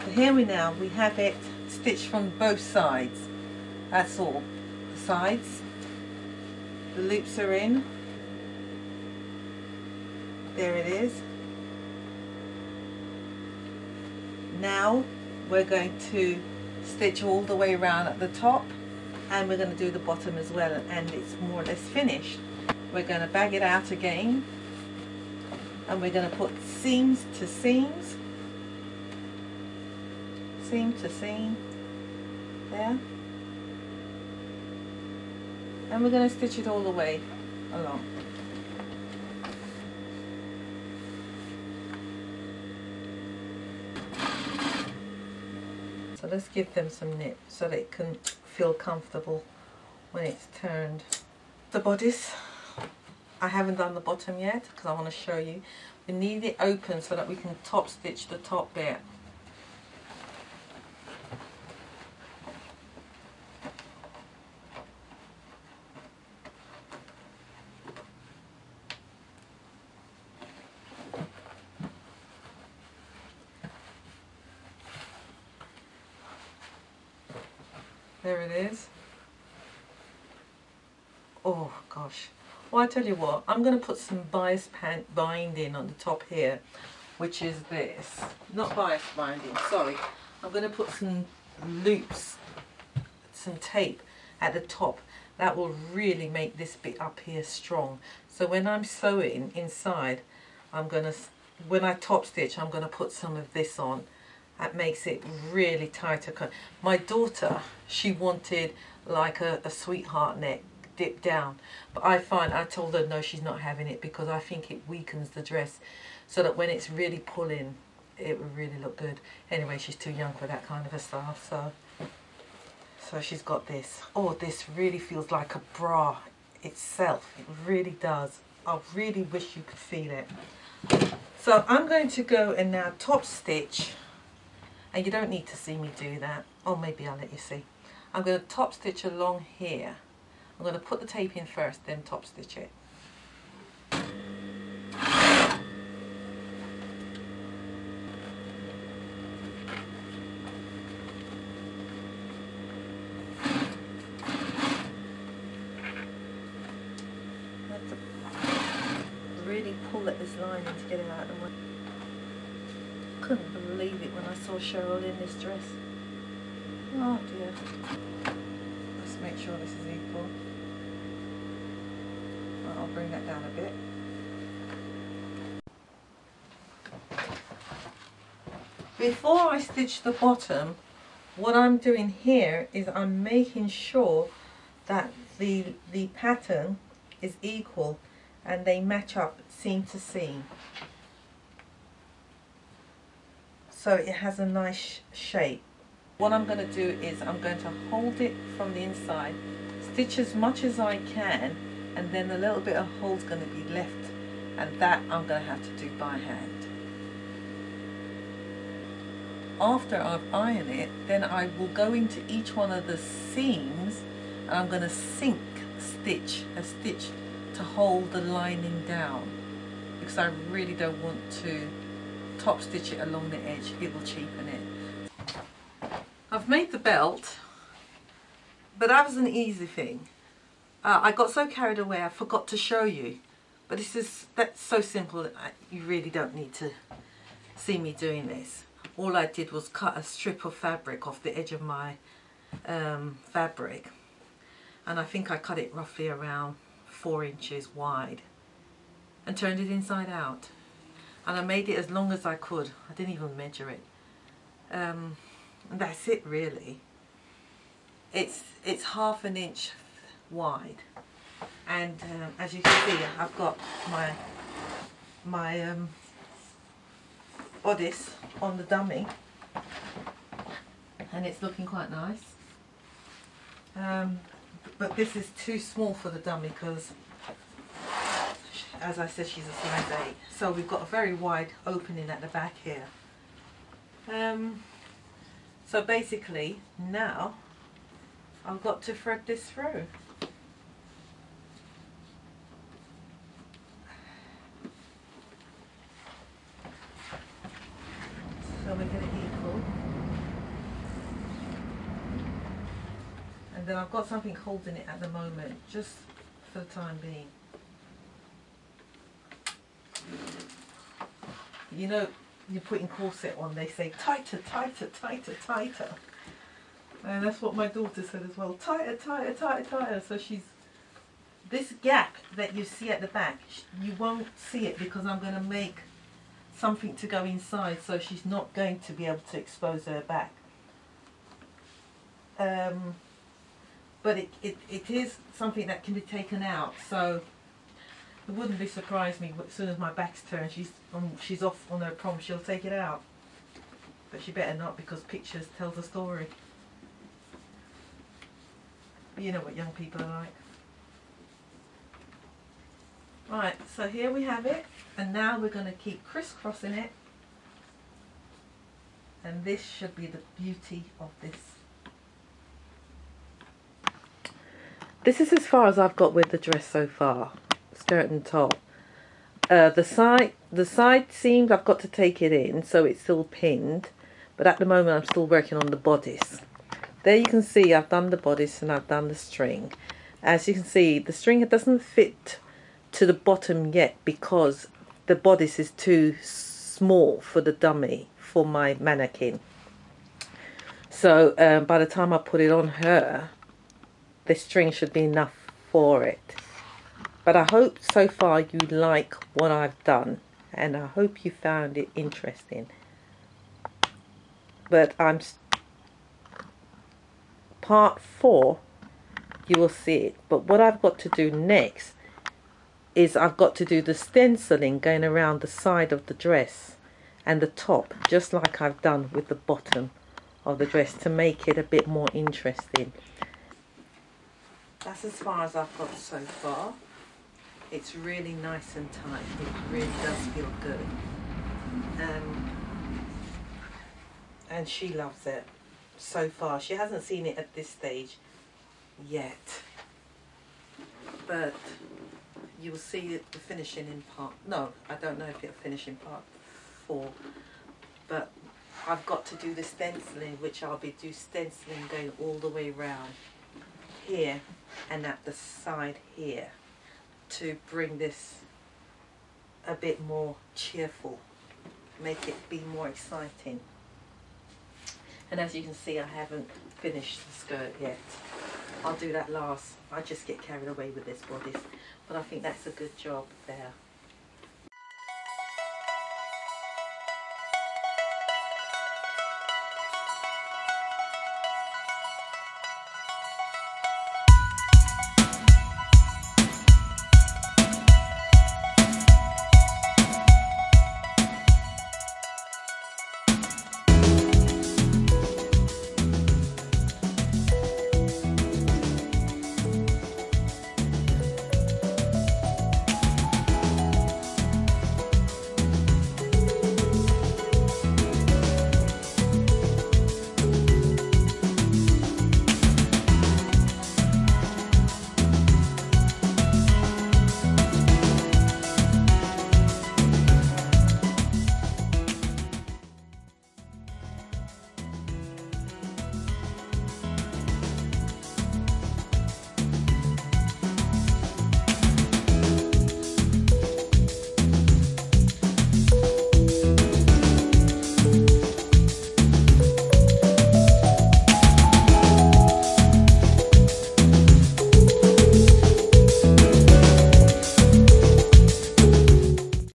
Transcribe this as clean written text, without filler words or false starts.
So here we have it stitched from both sides. That's all. The sides, the loops are in. There it is. Now we're going to stitch all the way around at the top, and we're going to do the bottom as well, and it's more or less finished. We're going to bag it out again, and we're going to put seams to seams, seam to seam, there, and we're going to stitch it all the way along. So let's give them some nip so that it can feel comfortable when it's turned. The bodice, I haven't done the bottom yet because I want to show you. We need it open so that we can top stitch the top bit. There it is. Oh gosh. Well, I tell you what, I'm going to put some bias pant binding on the top here, which is this. Not bias binding, sorry. I'm going to put some loops, some tape at the top. That will really make this bit up here strong. So when I'm sewing inside, when I top stitch, I'm going to put some of this on. That makes it really tighter. My daughter, she wanted like a sweetheart neck dip down, but I told her no, she's not having it because I think it weakens the dress, so that when it's really pulling, it would really look good. Anyway, she's too young for that kind of a style, so she's got this. Oh, this really feels like a bra itself. It really does. I really wish you could feel it. So I'm going to go and now top stitch. And you don't need to see me do that. Or maybe I'll let you see. I'm going to top stitch along here. I'm going to put the tape in first, then top stitch it. I have to really pull at this lining to get it out of the way. Couldn't believe it when I saw Cheryl in this dress. Oh dear. Let's make sure this is equal. I'll bring that down a bit. Before I stitch the bottom, what I'm doing here is I'm making sure that the pattern is equal and they match up seam to seam. So it has a nice shape. What I'm going to do is I'm going to hold it from the inside, stitch as much as I can, and then a little bit of hole's going to be left, and that I'm going to have to do by hand. After I've ironed it, then I will go into each one of the seams and I'm going to sink a stitch to hold the lining down, because I really don't want to top stitch it along the edge. It will cheapen it. I've made the belt, but that was an easy thing. I got so carried away I forgot to show you, but that's so simple that you really don't need to see me doing this. All I did was cut a strip of fabric off the edge of my fabric, and I think I cut it roughly around 4 inches wide and turned it inside out. And I made it as long as I could. I didn't even measure it. And that's it really. It's 1/2 inch wide. And as you can see, I've got my bodice on the dummy. And it's looking quite nice. But this is too small for the dummy because, as I said, she's a size 8. So we've got a very wide opening at the back here. So basically now I've got to thread this through. So we get it equal. And then I've got something holding it at the moment, just for the time being. You know, you're putting corset on, they say tighter, tighter, tighter, tighter. And that's what my daughter said as well, tighter, tighter, tighter, tighter. So she's, this gap that you see at the back, you won't see it because I'm going to make something to go inside, so she's not going to be able to expose her back. But it is something that can be taken out, so it wouldn't be surprised me as soon as my back's turned, she's off on her prom, she'll take it out. But she better not, because pictures tell the story. You know what young people are like. Right, so here we have it, and now we're going to keep crisscrossing it, and this should be the beauty of this. This is as far as I've got with the dress so far, skirt and top. The side seams, I've got to take it in, so it's still pinned, but at the moment I'm still working on the bodice. There you can see I've done the bodice and I've done the string. As you can see, the string doesn't fit to the bottom yet because the bodice is too small for the dummy, for my mannequin. So by the time I put it on her, the string should be enough for it. But I hope so far you like what I've done, and I hope you found it interesting. But part 4, you will see it. But what I've got to do next is I've got to do the stenciling going around the side of the dress and the top, just like I've done with the bottom of the dress, to make it a bit more interesting. That's as far as I've got so far. It's really nice and tight. It really does feel good. And she loves it so far. She hasn't seen it at this stage yet, but you will see the finishing in part, no, I don't know if it'll finish in part 4, but I've got to do the stenciling, which I'll be stenciling going all the way around here and at the side here, to bring this a bit more cheerful, make it be more exciting. And as you can see, I haven't finished the skirt yet. I'll do that last. I just get carried away with this bodice, but I think that's a good job there.